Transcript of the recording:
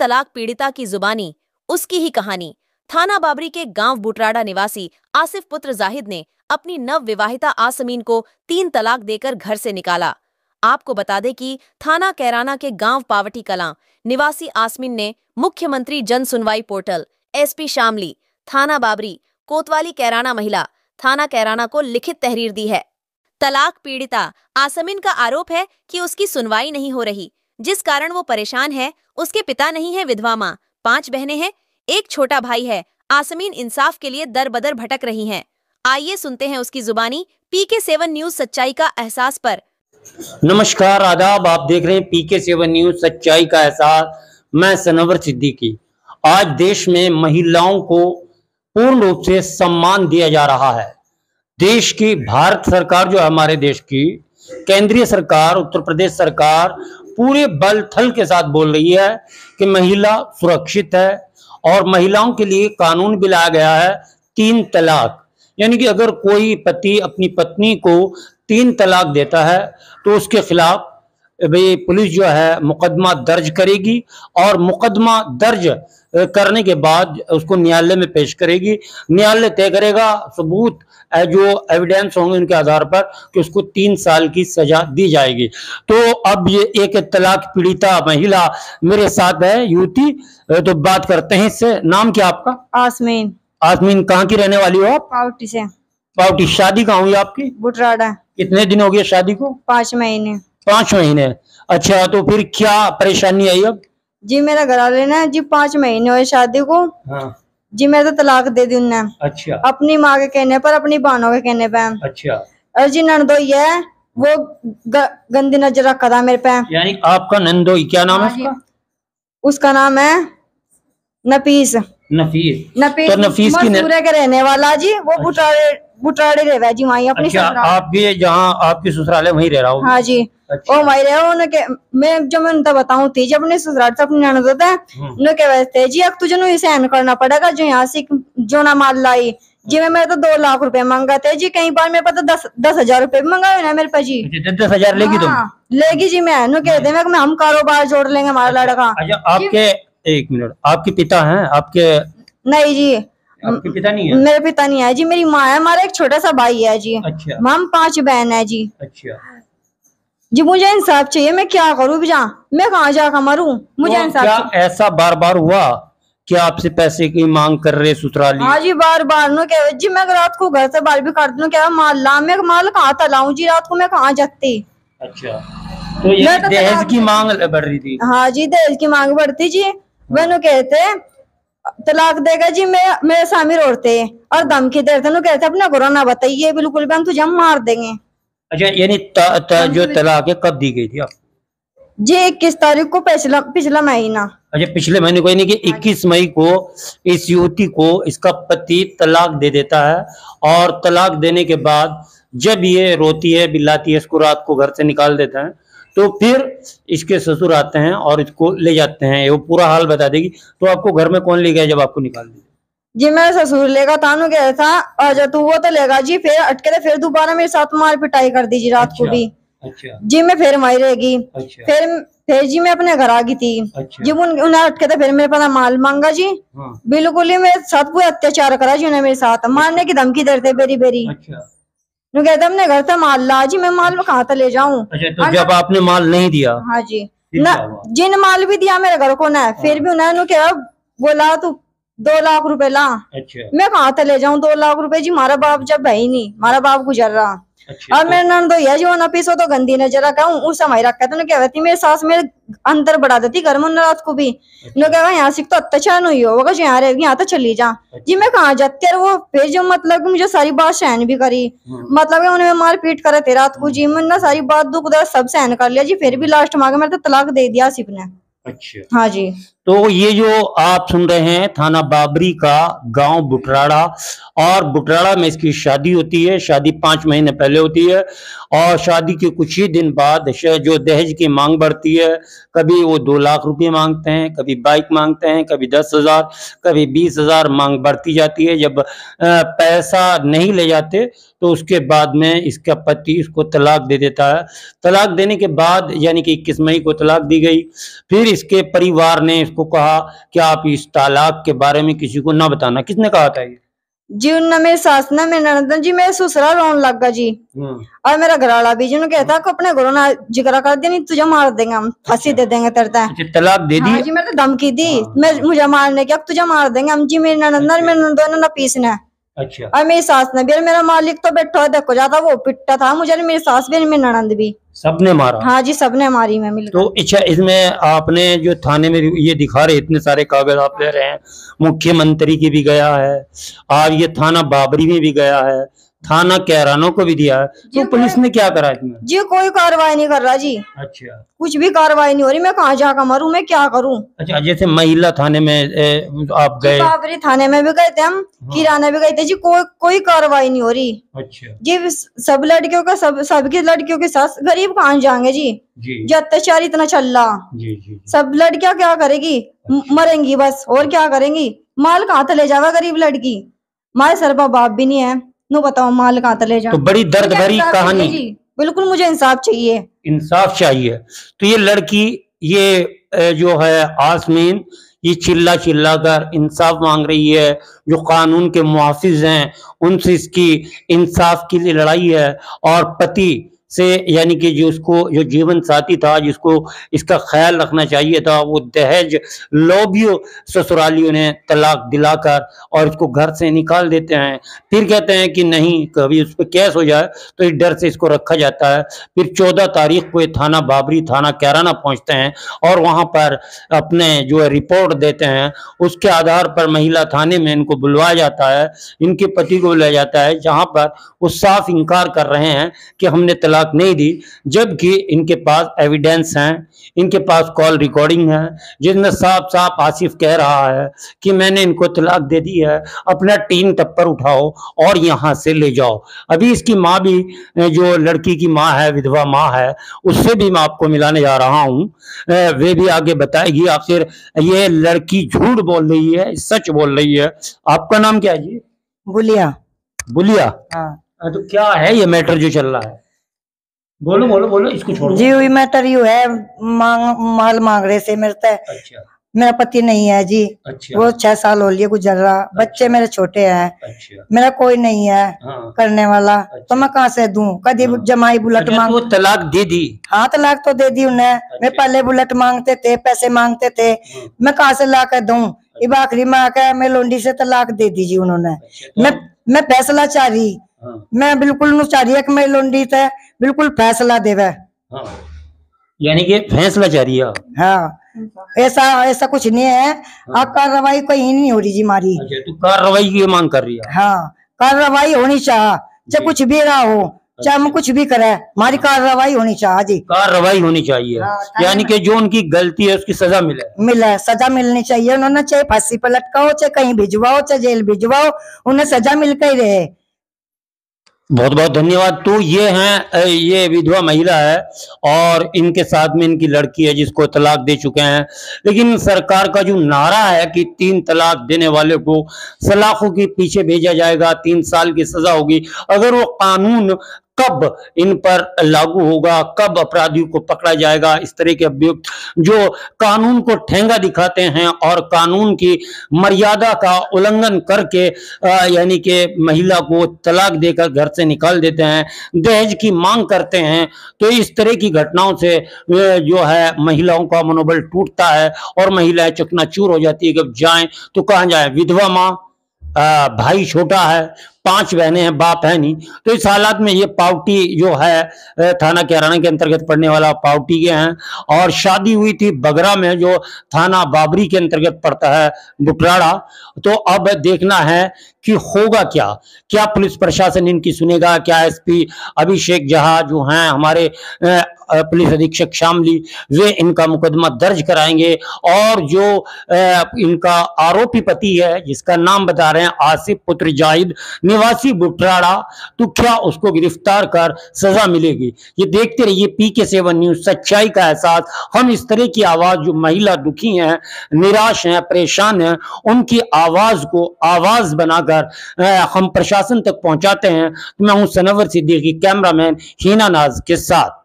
तलाक पीड़िता की जुबानी उसकी ही कहानी। थाना बाबरी के गांव बुटराड़ा निवासी आसिफ पुत्र जाहिद ने अपनी नव विवाहिता आसमीन को 3 तलाक देकर घर से निकाला। आपको बता दें कि थाना कैराना के गांव पावटी कलां निवासी आसमीन ने मुख्यमंत्री जन सुनवाई पोर्टल, एसपी शामली, थाना बाबरी, कोतवाली कैराना महिला, थाना कैराना को लिखित तहरीर दी है। तलाक पीड़िता आसमीन का आरोप है कि उसकी सुनवाई नहीं हो रही, जिस कारण वो परेशान है। उसके पिता नहीं है, विधवा माँ, 5 बहनें हैं, एक छोटा भाई है। आसमीन इंसाफ के लिए दर बदर भटक रही हैं। आइए सुनते हैं उसकी जुबानी PK7 न्यूज सच्चाई का एहसास पर। नमस्कार, आदाब। आप देख रहे हैं PK7 न्यूज सच्चाई का एहसास। मैं सनवर सिद्दीकी। आज देश में महिलाओं को पूर्ण रूप से सम्मान दिया जा रहा है। देश की भारत सरकार जो है, हमारे देश की केंद्रीय सरकार, उत्तर प्रदेश सरकार पूरे बल थल के साथ बोल रही है कि महिला सुरक्षित है और महिलाओं के लिए कानून भी लाया गया है 3 तलाक। यानी कि अगर कोई पति अपनी पत्नी को 3 तलाक देता है तो उसके खिलाफ भाई पुलिस जो है मुकदमा दर्ज करेगी और मुकदमा दर्ज करने के बाद उसको न्यायालय में पेश करेगी। न्यायालय तय करेगा सबूत जो एविडेंस होंगे उनके आधार पर कि उसको 3 साल की सजा दी जाएगी। तो अब ये एक तलाक पीड़िता महिला मेरे साथ है, युवती, तो बात करते हैं इससे। नाम क्या आपका? आसमीन। आसमीन, कहाँ की रहने वाली हो आप? पावटी से। पावटी। शादी कहाँ हुई आपकी? बुटराड़ा। कितने दिन हो गए शादी को? 5 महीने। 5 महीने। अच्छा, तो फिर क्या परेशानी आई अब? जी मेरा घर वाले ने जी 5 महीने हुए शादी को। हाँ। जी मेरे तो तलाक दे दी उन्होंने। अच्छा। अपनी माँ के कहने पर, अपनी बहनों के कहने पर। अच्छा। और जी ननदोई है वो गंदी नजर रखा था मेरे पे। यानी आपका नंदोई, क्या नाम है उसका? उसका नाम है नफीस। नफीस। नफीस तो नफीस की मसूरे के रहने वाला जी, वो बुटराड़े रहे जी वहीं अपनी। अच्छा, आप भी जहाँ आपकी ससुराल है वहीं रह रहा हूँ? हाँ जी। अच्छा। ओ वहीं रहे उनके। मैं जो मैं उनका बताऊँ थी जब अपने ससुराल से अपनी ननद होता है उनके वैसे जी अब तुझे नु सहन करना पड़ेगा जो यहाँ से जो ना माल लाई जी। मैं मेरे तो 2 लाख रुपए मांगा थे जी, कई बार मेरे पास तो 10,000 रुपए मंगाए ना मेरे पास जी। 10,000 लेगी तुम? लेगी जी। मैं नु कहते हैं मैं हम कारोबार जोड़ लेंगे हमारा लड़का। अच्छा, आपके एक मिनट, आपके पिता हैं? आपके नहीं जी, आपके पिता नहीं है? मेरे पिता नहीं है जी, मेरी माँ है, हमारा एक छोटा सा भाई है जी। अच्छा। हम 5 बहन है जी। अच्छा जी, मुझे इंसाफ चाहिए। मैं क्या करूँ भी मैं कहाँ जाकर मरूं? मुझे तो इंसाफ क्या ऐसा बार बार हुआ क्या आपसे पैसे की मांग कर रहे ससुराली? हाँ जी, बार बार नो क्या जी। मैं रात को घर से बाहर भी कर दूं क्या माल ला, मैं माल कहाँ था लाऊं जी? रात को मैं कहाँ जाती? अच्छा, तो ये दहेज की मांग बढ़ रही थी? हाँ जी, दहेज की मांग बढ़ती जी। मैंने कहते तलाक देगा जी, मेरे सामने रोते और धमकी देते कहते अपना गुरा ना बताइए बिल्कुल भी, हम तुझे मार देंगे। अच्छा, यानी जो तलाक है कब दी गई थी आप? जी 21 तारीख को, पिछला महीना। अच्छा, पिछले महीने को, यानी कि 21 मई को इस युवती को इसका पति तलाक दे देता है और तलाक देने के बाद जब ये रोती है बिल्लाती है, इसको रात को घर से निकाल देते हैं, तो फिर इसके ससुर आते हैं और इसको ले जाते हैं। वो पूरा हाल बता देगी। तो आपको घर में कौन ले गया जब आपको निकाल दिया? जी मेरा ससुर लेगा था, गया था और तू वो तो लेगा जी। फिर अटके थे, फिर दोबारा मेरे साथ मार पिटाई कर दी जी रात को भी। अच्छा। जी मैं फिर वहीं रहेगी। अच्छा। फिर जी मैं अपने घर आ गई थी। अच्छा। जी उन्हें अटके थे, फिर मेरे पास माल मांगा जी। हाँ। बिल्कुल ही मेरे साथ पूरा अत्याचार करा जी उन्हें, मेरे साथ मारने की धमकी देते बेरी बेरी। अच्छा। कहते अपने घर से माल ला जी। मैं माल में कहाँ ले जाऊँ? अच्छा, तो जब आपने माल नहीं दिया? हाँ जी, ना जिन माल भी दिया मेरे घर को ना, फिर भी उन्होंने क्या बोला तू 2 लाख रुपए ला। अच्छा। मैं कहाँ ले जाऊँ 2 लाख रुपए जी? हमारा बाप जब है ही नहीं, हमारा बाप गुजर रहा। अच्छा। और मेरे ननदोई जो ना पीसो तो गंदी नजर रखा उस समय रखा तो क्या कहती मेरी सास मेरे अंदर बढ़ा देती घर में रात को भी। अच्छा। यहाँ से तो अत्याचार नहीं होगा जो यहाँ रहेगी, यहाँ तो चली जा। अच्छा। जी मैं कहाँ जाती है वो फिर जो मतलब मुझे सारी बात सहन भी करी। मतलब उन्हें मार पीट करे थे रात को जी। मैंने सारी बात दुख दर्द सब सहन कर लिया जी, फिर भी लास्ट में मेरे तो तलाक दे दिया आसिफ ने। अच्छा। हाँ जी। तो ये जो आप सुन रहे हैं थाना बाबरी का गांव बुटराड़ा, और बुटराड़ा में इसकी शादी होती है। शादी 5 महीने पहले होती है और शादी के कुछ ही दिन बाद जो दहेज की मांग बढ़ती है। कभी वो 2 लाख रुपए मांगते हैं, कभी बाइक मांगते हैं, कभी 10,000, कभी 20,000 मांग बढ़ती जाती है। जब पैसा नहीं ले जाते तो उसके बाद में इसका पति इसको तलाक दे देता है। तलाक देने के बाद यानी कि 21 मई को तलाक दी गई। फिर इसके परिवार ने इसको कहा कि आप इस तलाक के बारे में किसी को ना बताना? किसने कहा था ये? जी उनने मेरी सास ने मेरे ननद जी मेरे ससुराल रोन लग गया जी। और मेरा घरवाला भी जी कहता कि अपने घरों ना जिक्र कर दिया, नहीं तुझे मार देंगे, हम फांसी दे देंगे तेरे। तलाक दे दी? हाँ जी, मेरे तो धमकी दी मुझे मारने की, अब तुझे मार देंगे हम जी। मेरी ननद मेरे दोनों ना पीसने। अच्छा। और मेरी सास ने भी, मेरा मालिक तो बैठा देखो जाता, वो पिटता था मुझे, मेरी सास भी मेरी ननद भी, सबने मारा? हाँ जी सबने मारी मैं मिलकर। तो अच्छा, इसमें आपने जो थाने में ये दिखा रहे इतने सारे कागज आप ले रहे हैं, मुख्यमंत्री की भी गया है और ये थाना बाबरी में भी गया है, थाना कैरानो को भी दिया है, तो पुलिस ने क्या करा इसमें? जी कोई कार्रवाई नहीं कर रहा जी। अच्छा, कुछ भी कार्रवाई नहीं हो रही, मैं कहाँ जाकर मरूं, मैं क्या करूं? अच्छा, जैसे महिला थाने में आप गए? बाबरी थाने में भी गए थे हम, किराने भी गए थे जी, कोई कार्रवाई नहीं हो रही। अच्छा जी सब लड़कियों का सबकी लड़कियों के साथ गरीब कहाँ जाएंगे जी, जो अत्याचार इतना चल रहा। जी। सब लड़कियां क्या करेगी, मरेंगी बस, और क्या करेंगी? माल कहाँ तले जावा गरीब लड़की, हमारे सर पर बाप भी नहीं है, नो बताओ माल कहाँ तले जा। तो बड़ी दर्द भरी कहानी। बिल्कुल मुझे इंसाफ चाहिए, इंसाफ चाहिए। तो ये लड़की ये जो है आसमीन, ये चिल्ला चिल्ला कर इंसाफ मांग रही है, जो कानून के मुहाफिज हैं उनसे इसकी इंसाफ के लिए लड़ाई है। और पति से यानी कि जो उसको जो जीवन साथी था जिसको इसका ख्याल रखना चाहिए था, वो दहेज लोभियों ससुरालियों ने तलाक दिलाकर और इसको घर से निकाल देते हैं। फिर कहते हैं कि नहीं, कभी उस पर केस हो जाए तो इस डर से इसको रखा जाता है। फिर 14 तारीख को ये थाना बाबरी, थाना कैराना पहुंचते हैं और वहां पर अपने जो है रिपोर्ट देते हैं। उसके आधार पर महिला थाने में इनको बुलवाया जाता है, इनके पति को बुलाया जाता है, जहां पर वो साफ इनकार कर रहे हैं कि हमने तलाक नहीं दी, जबकि इनके पास एविडेंस हैं, इनके पास कॉल रिकॉर्डिंग है जिसमें साफ साफ आसिफ कह रहा है कि मैंने इनको तलाक दे दी है, अपना टीन टप्पर उठाओ और यहाँ से ले जाओ। अभी इसकी माँ भी, जो लड़की की माँ है, विधवा माँ है, उससे भी मैं आपको मिलाने जा रहा हूँ, वे भी आगे बताएगी आखिर ये लड़की झूठ बोल रही है सच बोल रही है। आपका नाम क्या है जी? बुलिया। बुलिया? हाँ। तो क्या है ये मैटर जो चल रहा है? बोलो बोलो बोलो, इसको छोड़ो जी। हुई मैटर यू है, माल मांग रहे से मेरे से। अच्छा। मेरा पति नहीं है जी। अच्छा। वो 6 साल हो लिए गुजर रहा। अच्छा। बच्चे मेरे छोटे हैं। अच्छा। मेरा कोई नहीं है। हाँ। करने वाला। अच्छा। तो मैं कहाँ से दूं? कभी हाँ। जमाई बुलेट मांग। तो तलाक दे दी? हाँ तलाक तो दे दी उन्हें। अच्छा। मैं पहले बुलेट मांगते थे, पैसे मांगते थे। हाँ। मैं कहाँ से ला कर दूं? अच्छा। आखिरी में आकर मैं लोंडी से तलाक दे दीजिए उन्होंने। अच्छा। मैं फैसला चाह रही। हाँ। मैं बिल्कुल चाह रही है कि मैं लोंडी से बिल्कुल फैसला देवे। हाँ। यानी कि फैसला चाह रही है? हाँ। ऐसा कुछ नहीं है। हाँ। कार्रवाई कोई नहीं हो रही जी हमारी। अच्छा, तो कार्रवाई की मांग कर रही है? हाँ, कार्रवाई होनी चाहिए, चाहे कुछ भी रहा हो, चाहे हम कुछ भी करे, हमारी कार्रवाई होनी चाहिए जी। कार्रवाई होनी चाहिए। हाँ, यानी कि जो उनकी गलती है उसकी सजा मिले सजा मिलनी चाहिए। उन्होंने चाहे फांसी पर लटकाओ, चाहे कहीं भिजवाओ, चाहे जेल भिजवाओ, उन्हें सजा मिल के ही रहे। बहुत बहुत धन्यवाद। तो ये हैं, ये विधवा महिला है और इनके साथ में इनकी लड़की है जिसको तलाक दे चुके हैं। लेकिन सरकार का जो नारा है कि 3 तलाक देने वाले को सलाखों के पीछे भेजा जाएगा, 3 साल की सजा होगी, अगर वो कानून कब इन पर लागू होगा, कब अपराधियों को पकड़ा जाएगा, इस तरह के अभियुक्त जो कानून को ठेंगा दिखाते हैं और कानून की मर्यादा का उल्लंघन करके यानी कि महिला को तलाक देकर घर से निकाल देते हैं, दहेज की मांग करते हैं, तो इस तरह की घटनाओं से जो है महिलाओं का मनोबल टूटता है और महिलाएं चकनाचूर हो जाती है कि अब जाएं तो कहां जाएं। विधवा माँ, भाई छोटा है, 5 बहनें हैं, बाप है नहीं। तो इस हालात में ये पावटी जो है थाना कैराना के अंतर्गत पड़ने वाला पावटी के हैं और शादी हुई थी बगरा में जो थाना बाबरी के अंतर्गत पड़ता है, बुटराड़ा। तो अब देखना है कि होगा क्या पुलिस प्रशासन इनकी सुनेगा, क्या एसपी अभिषेक जहा जो हैं हमारे पुलिस अधीक्षक शामली, वे इनका मुकदमा दर्ज कराएंगे और जो इनका आरोपी पति है जिसका नाम बता रहे हैं आसिफ पुत्र जाहिद निवासी बुटराड़ा, तो क्या उसको गिरफ्तार कर सजा मिलेगी। ये देखते रहिए PK7 न्यूज, सच्चाई का एहसास। हम इस तरह की आवाज, जो महिला दुखी हैं, निराश हैं, परेशान हैं, उनकी आवाज को आवाज बनाकर हम प्रशासन तक पहुंचाते हैं। मैं हूं सनवर सिद्दीकी, कैमरामैन हीना नाज के साथ।